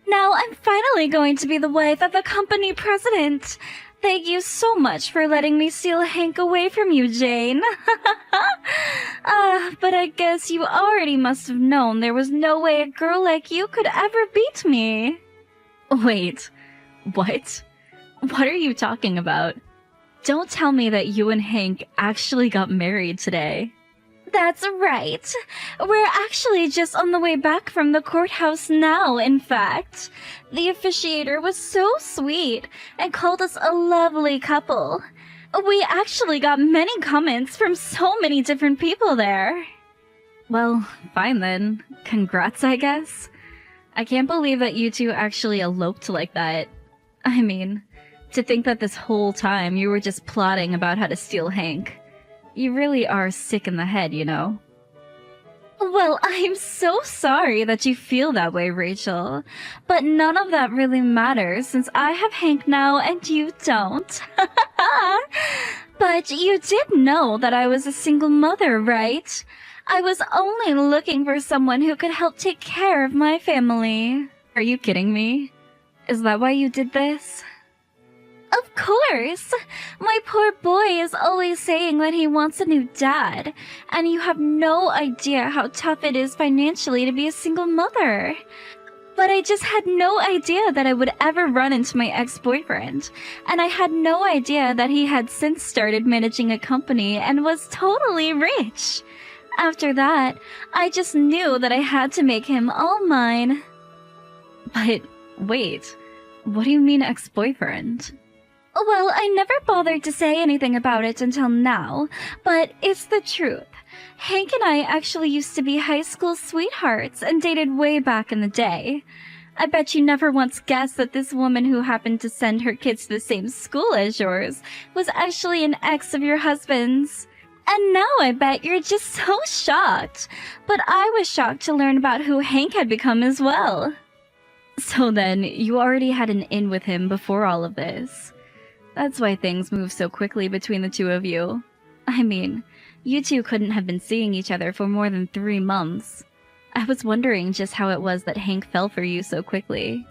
Now I'm finally going to be the wife of a company president. Thank you so much for letting me steal Hank away from you, Jane. But I guess you already must have known there was no way a girl like you could ever beat me. Wait, what? What are you talking about? Don't tell me that you and Hank actually got married today. That's right. We're actually just on the way back from the courthouse now, in fact. The officiator was so sweet and called us a lovely couple. We actually got many comments from so many different people there. Well, fine then. Congrats, I guess. I can't believe that you two actually eloped like that. I mean, to think that this whole time you were just plotting about how to steal Hank. You really are sick in the head, you know. Well, I'm so sorry that you feel that way, Rachel. But none of that really matters since I have Hank now and you don't. But you did know that I was a single mother, right? I was only looking for someone who could help take care of my family. Are you kidding me? Is that why you did this? Of course! My poor boy is always saying that he wants a new dad, and you have no idea how tough it is financially to be a single mother. But I just had no idea that I would ever run into my ex-boyfriend, and I had no idea that he had since started managing a company and was totally rich. After that, I just knew that I had to make him all mine. But wait, what do you mean ex-boyfriend? Well, I never bothered to say anything about it until now, but it's the truth. Hank and I actually used to be high school sweethearts and dated way back in the day. I bet you never once guessed that this woman who happened to send her kids to the same school as yours was actually an ex of your husband's. And now I bet you're just so shocked. But I was shocked to learn about who Hank had become as well. So then, you already had an in with him before all of this. That's why things move so quickly between the two of you. I mean, you two couldn't have been seeing each other for more than 3 months. I was wondering just how it was that Hank fell for you so quickly.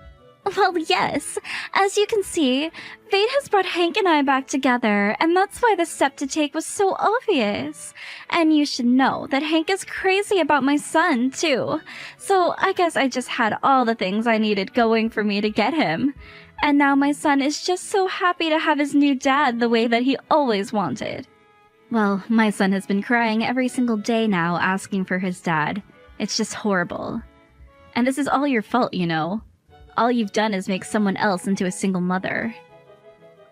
Well, yes. As you can see, fate has brought Hank and I back together, and that's why the step to take was so obvious. And you should know that Hank is crazy about my son, too. So I guess I just had all the things I needed going for me to get him. And now my son is just so happy to have his new dad the way that he always wanted. Well, my son has been crying every single day now asking for his dad. It's just horrible. And this is all your fault, you know. All you've done is make someone else into a single mother.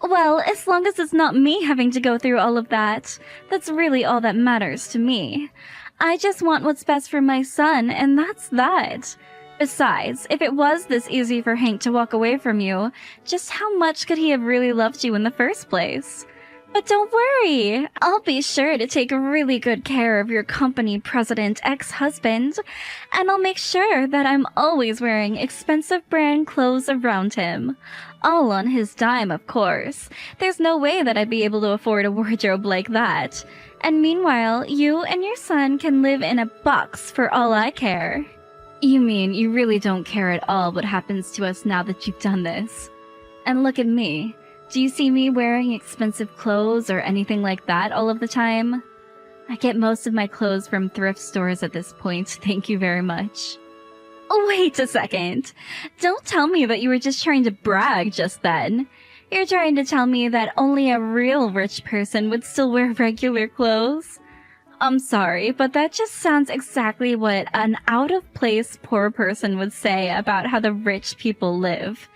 Well, as long as it's not me having to go through all of that, that's really all that matters to me. I just want what's best for my son, and that's that. Besides, if it was this easy for Hank to walk away from you, just how much could he have really loved you in the first place? But don't worry, I'll be sure to take really good care of your company president ex-husband, and I'll make sure that I'm always wearing expensive brand clothes around him. All on his dime, of course. There's no way that I'd be able to afford a wardrobe like that. And meanwhile, you and your son can live in a box for all I care. You mean you really don't care at all what happens to us now that you've done this? And look at me. Do you see me wearing expensive clothes or anything like that all of the time? I get most of my clothes from thrift stores at this point, thank you very much. Wait a second. Don't tell me that you were just trying to brag just then. You're trying to tell me that only a real rich person would still wear regular clothes? I'm sorry, but that just sounds exactly what an out-of-place poor person would say about how the rich people live.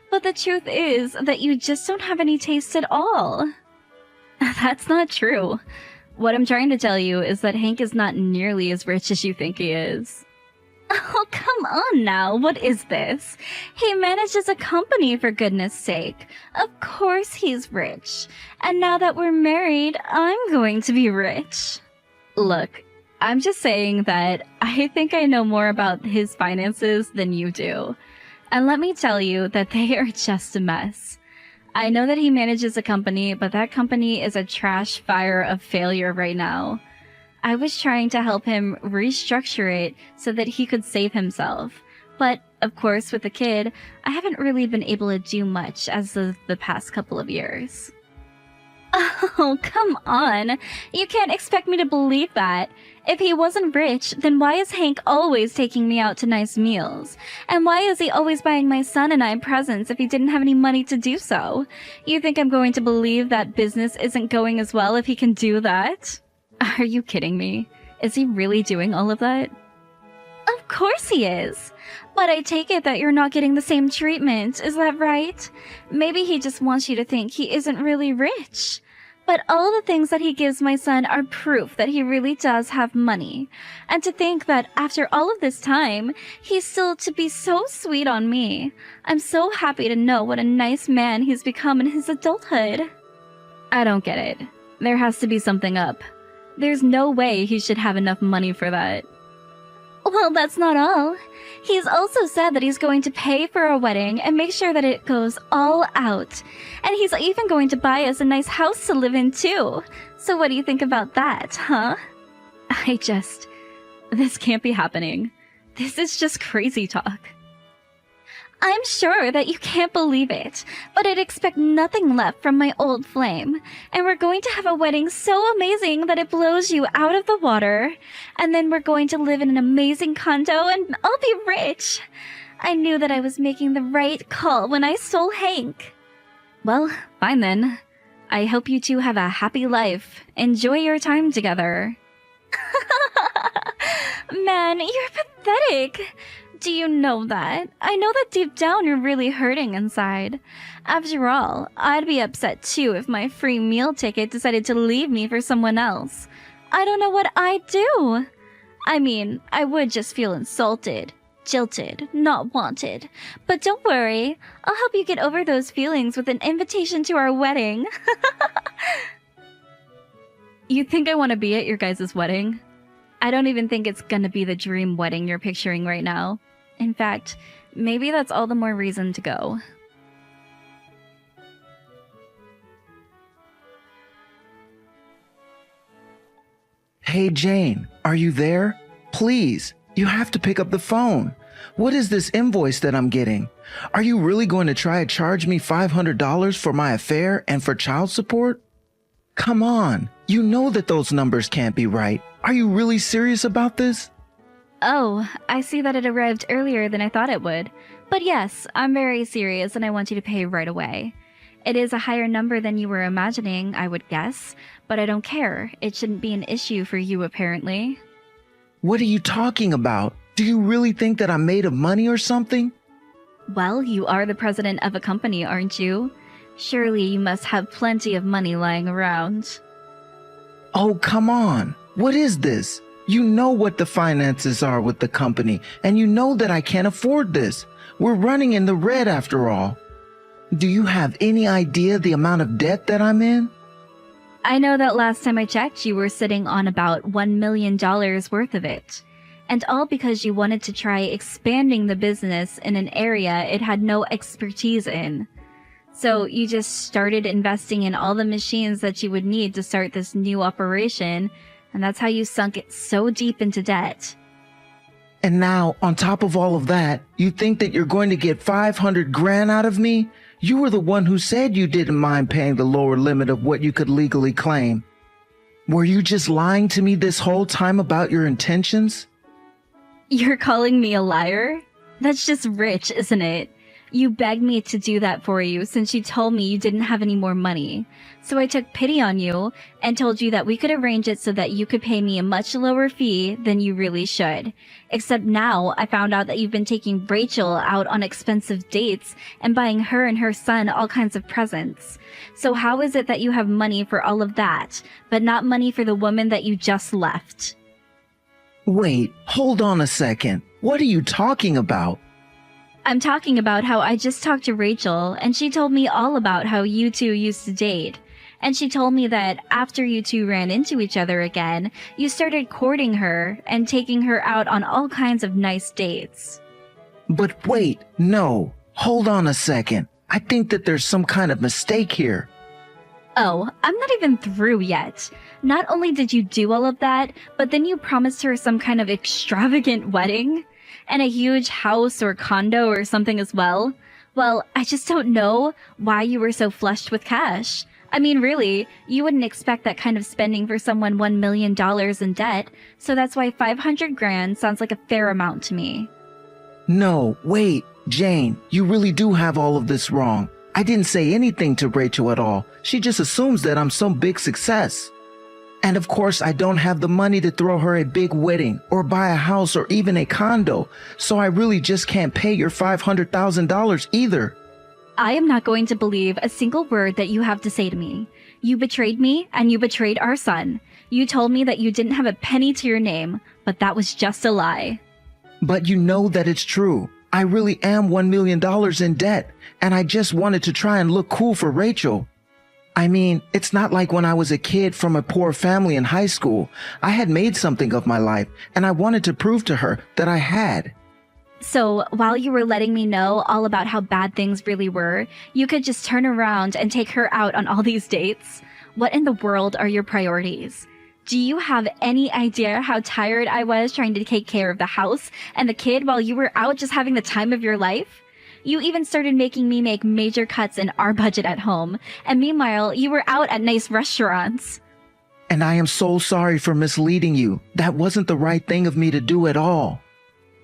But the truth is that you just don't have any taste at all. That's not true. What I'm trying to tell you is that Hank is not nearly as rich as you think he is. Oh, come on now, what is this? He manages a company, for goodness sake. Of course he's rich. And now that we're married, I'm going to be rich. Look, I'm just saying that I think I know more about his finances than you do. And let me tell you that they are just a mess. I know that he manages a company, but that company is a trash fire of failure right now. I was trying to help him restructure it so that he could save himself. But Of course, with a kid, I haven't really been able to do much as of the past couple of years. Oh, come on. You can't expect me to believe that. If he wasn't rich, then why is Hank always taking me out to nice meals? And why is he always buying my son and I presents if he didn't have any money to do so? You think I'm going to believe that business isn't going as well if he can do that? Are you kidding me? Is he really doing all of that? Of course he is. But I take it that you're not getting the same treatment, is that right? Maybe he just wants you to think he isn't really rich. But all the things that he gives my son are proof that he really does have money. And to think that after all of this time, he's still to be so sweet on me. I'm so happy to know what a nice man he's become in his adulthood. I don't get it. There has to be something up. There's no way he should have enough money for that. Well, that's not all. He's also said that he's going to pay for our wedding and make sure that it goes all out. And he's even going to buy us a nice house to live in too. So what do you think about that, huh? This can't be happening. This is just crazy talk. I'm sure that you can't believe it, but I'd expect nothing left from my old flame. And we're going to have a wedding so amazing that it blows you out of the water. And then we're going to live in an amazing condo and I'll be rich. I knew that I was making the right call when I stole Hank. Well, fine then. I hope you two have a happy life. Enjoy your time together. Man, you're pathetic. Do you know that? I know that deep down you're really hurting inside. After all, I'd be upset too if my free meal ticket decided to leave me for someone else. I don't know what I'd do. I mean, I would just feel insulted, jilted, not wanted. But don't worry, I'll help you get over those feelings with an invitation to our wedding. You think I want to be at your guys' wedding? I don't even think it's gonna be the dream wedding you're picturing right now. In fact, maybe that's all the more reason to go. Hey Jane, are you there? Please, you have to pick up the phone. What is this invoice that I'm getting? Are you really going to try to charge me $500 for my affair and for child support? Come on, you know that those numbers can't be right. Are you really serious about this? Oh, I see that it arrived earlier than I thought it would. But yes, I'm very serious and I want you to pay right away. It is a higher number than you were imagining, I would guess, but I don't care. It shouldn't be an issue for you, apparently. What are you talking about? Do you really think that I'm made of money or something? Well, you are the president of a company, aren't you? Surely you must have plenty of money lying around. Oh, come on. What is this? You know what the finances are with the company, and you know that I can't afford this. We're running in the red after all. Do you have any idea the amount of debt that I'm in? I know that last time I checked, you were sitting on about $1 million worth of it. And all because you wanted to try expanding the business in an area it had no expertise in. So you just started investing in all the machines that you would need to start this new operation, and that's how you sunk it so deep into debt. And now, on top of all of that, you think that you're going to get 500 grand out of me? You were the one who said you didn't mind paying the lower limit of what you could legally claim. Were you just lying to me this whole time about your intentions? You're calling me a liar? That's just rich, isn't it? You begged me to do that for you since you told me you didn't have any more money. So I took pity on you and told you that we could arrange it so that you could pay me a much lower fee than you really should. Except now I found out that you've been taking Rachel out on expensive dates and buying her and her son all kinds of presents. So how is it that you have money for all of that, but not money for the woman that you just left? Wait, hold on a second. What are you talking about? I'm talking about how I just talked to Rachel, and she told me all about how you two used to date. And she told me that after you two ran into each other again, you started courting her and taking her out on all kinds of nice dates. But wait, no. Hold on a second. I think that there's some kind of mistake here. Oh, I'm not even through yet. Not only did you do all of that, but then you promised her some kind of extravagant wedding. and a huge house or condo or something as well. Well, I just don't know why you were so flushed with cash. I mean, really, you wouldn't expect that kind of spending for someone $1 million in debt, so that's why 500 grand sounds like a fair amount to me. No, wait, Jane, you really do have all of this wrong. I didn't say anything to Rachel at all. She just assumes that I'm some big success. And of course, I don't have the money to throw her a big wedding or buy a house or even a condo, so I really just can't pay your $500,000 either. I am not going to believe a single word that you have to say to me. You betrayed me, and you betrayed our son. You told me that you didn't have a penny to your name, but that was just a lie. But you know that it's true. I really am $1 million in debt, and I just wanted to try and look cool for Rachel. I mean, it's not like when I was a kid from a poor family in high school. I had made something of my life, and I wanted to prove to her that I had. So, while you were letting me know all about how bad things really were, you could just turn around and take her out on all these dates? What in the world are your priorities? Do you have any idea how tired I was trying to take care of the house and the kid while you were out just having the time of your life? You even started making me make major cuts in our budget at home, and meanwhile, you were out at nice restaurants. And I am so sorry for misleading you. That wasn't the right thing of me to do at all.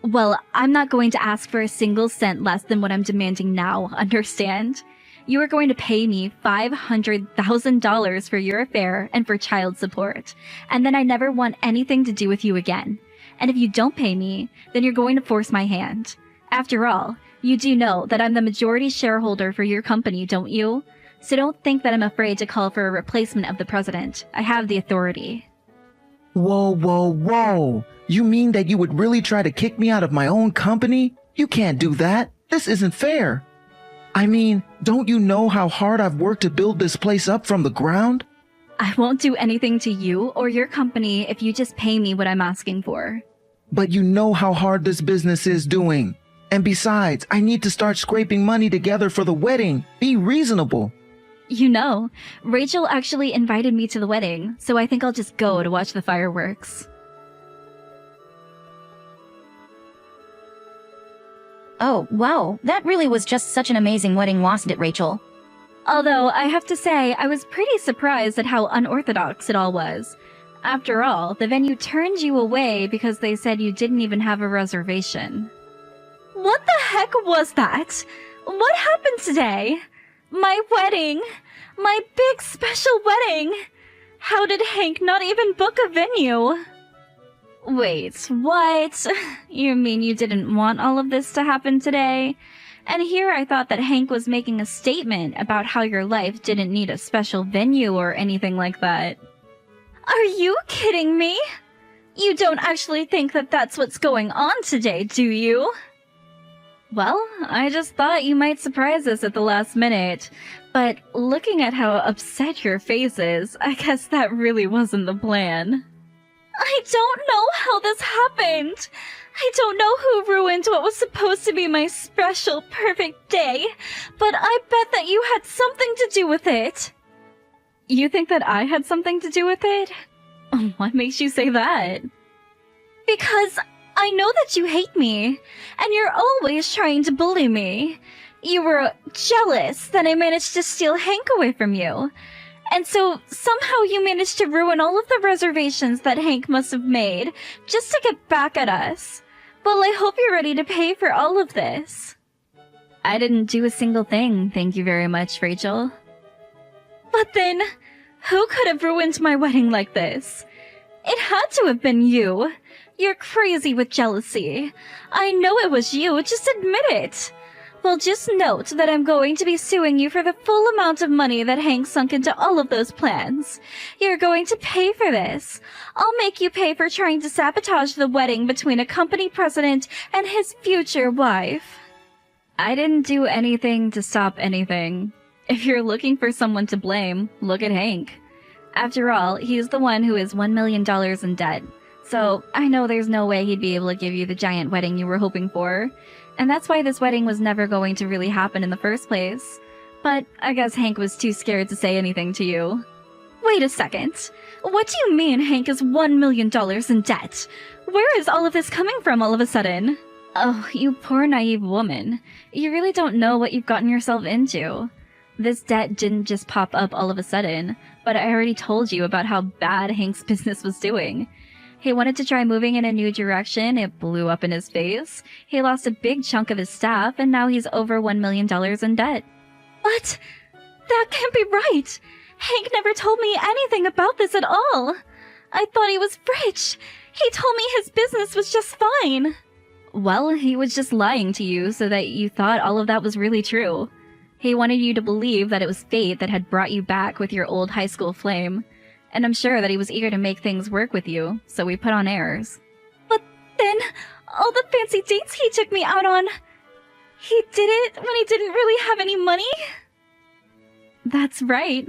Well, I'm not going to ask for a single cent less than what I'm demanding now, understand? You are going to pay me $500,000 for your affair and for child support, and then I never want anything to do with you again. And if you don't pay me, then you're going to force my hand. After all, you do know that I'm the majority shareholder for your company, don't you? So don't think that I'm afraid to call for a replacement of the president. I have the authority. Whoa, whoa, whoa. You mean that you would really try to kick me out of my own company? You can't do that. This isn't fair. I mean, don't you know how hard I've worked to build this place up from the ground? I won't do anything to you or your company if you just pay me what I'm asking for. But you know how hard this business is doing. And besides, I need to start scraping money together for the wedding. Be reasonable. You know, Rachel actually invited me to the wedding, so I think I'll just go to watch the fireworks. Oh, wow, that really was just such an amazing wedding, wasn't it, Rachel? Although, I have to say, I was pretty surprised at how unorthodox it all was. After all, the venue turned you away because they said you didn't even have a reservation. What the heck was that? What happened today? My wedding! My big special wedding! How did Hank not even book a venue? Wait, what? You mean you didn't want all of this to happen today? And here I thought that Hank was making a statement about how your life didn't need a special venue or anything like that. Are you kidding me? You don't actually think that that's what's going on today, do you? Well, I just thought you might surprise us at the last minute. But looking at how upset your face is, I guess that really wasn't the plan. I don't know how this happened. I don't know who ruined what was supposed to be my special, perfect day, but I bet that you had something to do with it. You think that I had something to do with it? What makes you say that? Because I know that you hate me, and you're always trying to bully me. You were jealous that I managed to steal Hank away from you. And so somehow you managed to ruin all of the reservations that Hank must have made just to get back at us. Well, I hope you're ready to pay for all of this. I didn't do a single thing, thank you very much, Rachel. But then, who could have ruined my wedding like this? It had to have been you. You're crazy with jealousy. I know it was you, just admit it. Well, just note that I'm going to be suing you for the full amount of money that Hank sunk into all of those plans. You're going to pay for this. I'll make you pay for trying to sabotage the wedding between a company president and his future wife. I didn't do anything to stop anything. If you're looking for someone to blame, look at Hank. After all, he's the one who is $1 million in debt. So I know there's no way he'd be able to give you the giant wedding you were hoping for. And that's why this wedding was never going to really happen in the first place. But I guess Hank was too scared to say anything to you. Wait a second. What do you mean Hank is $1 million in debt? Where is all of this coming from all of a sudden? Oh, you poor naive woman. You really don't know what you've gotten yourself into. This debt didn't just pop up all of a sudden, but I already told you about how bad Hank's business was doing. He wanted to try moving in a new direction, it blew up in his face. He lost a big chunk of his staff, and now he's over $1 million in debt. What? That can't be right. Hank never told me anything about this at all. I thought he was rich. He told me his business was just fine. Well, he was just lying to you so that you thought all of that was really true. He wanted you to believe that it was fate that had brought you back with your old high school flame. And I'm sure that he was eager to make things work with you, so we put on airs. But then, all the fancy dates he took me out on, he did it when he didn't really have any money? That's right.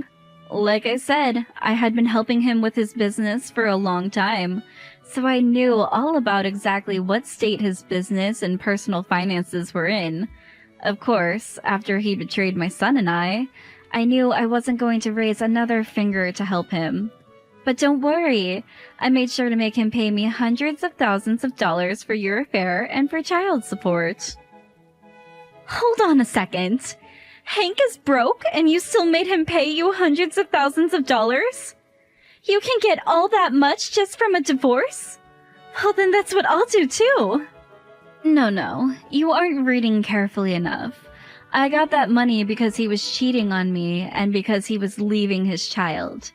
Like I said, I had been helping him with his business for a long time, so I knew all about exactly what state his business and personal finances were in. Of course, after he betrayed my son and I knew I wasn't going to raise another finger to help him. But don't worry, I made sure to make him pay me hundreds of thousands of dollars for your affair and for child support. Hold on a second. Hank is broke and you still made him pay you hundreds of thousands of dollars? You can get all that much just from a divorce? Well, then that's what I'll do too. No, you aren't reading carefully enough. I got that money because he was cheating on me and because he was leaving his child.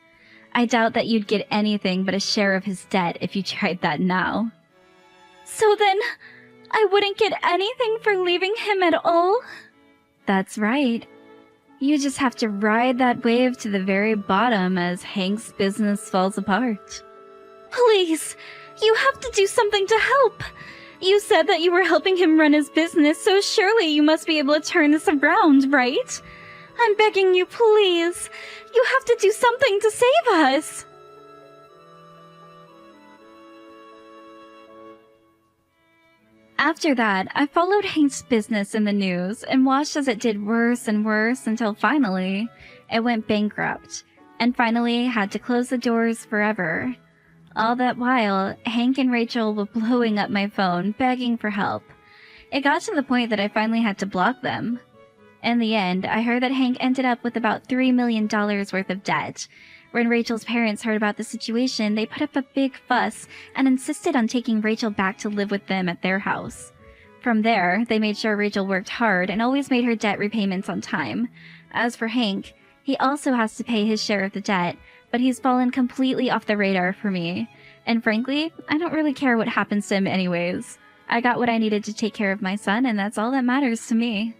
I doubt that you'd get anything but a share of his debt if you tried that now. So then, I wouldn't get anything for leaving him at all? That's right. You just have to ride that wave to the very bottom as Hank's business falls apart. Please, you have to do something to help. You said that you were helping him run his business, so surely you must be able to turn this around, right? I'm begging you, please. You have to do something to save us. After that, I followed Hank's business in the news and watched as it did worse and worse until finally, it went bankrupt, and finally had to close the doors forever. All that while, Hank and Rachel were blowing up my phone, begging for help. It got to the point that I finally had to block them. In the end, I heard that Hank ended up with about $3 million worth of debt. When Rachel's parents heard about the situation, they put up a big fuss and insisted on taking Rachel back to live with them at their house. From there, they made sure Rachel worked hard and always made her debt repayments on time. As for Hank, he also has to pay his share of the debt, but he's fallen completely off the radar for me. And frankly, I don't really care what happens to him anyways. I got what I needed to take care of my son, and that's all that matters to me.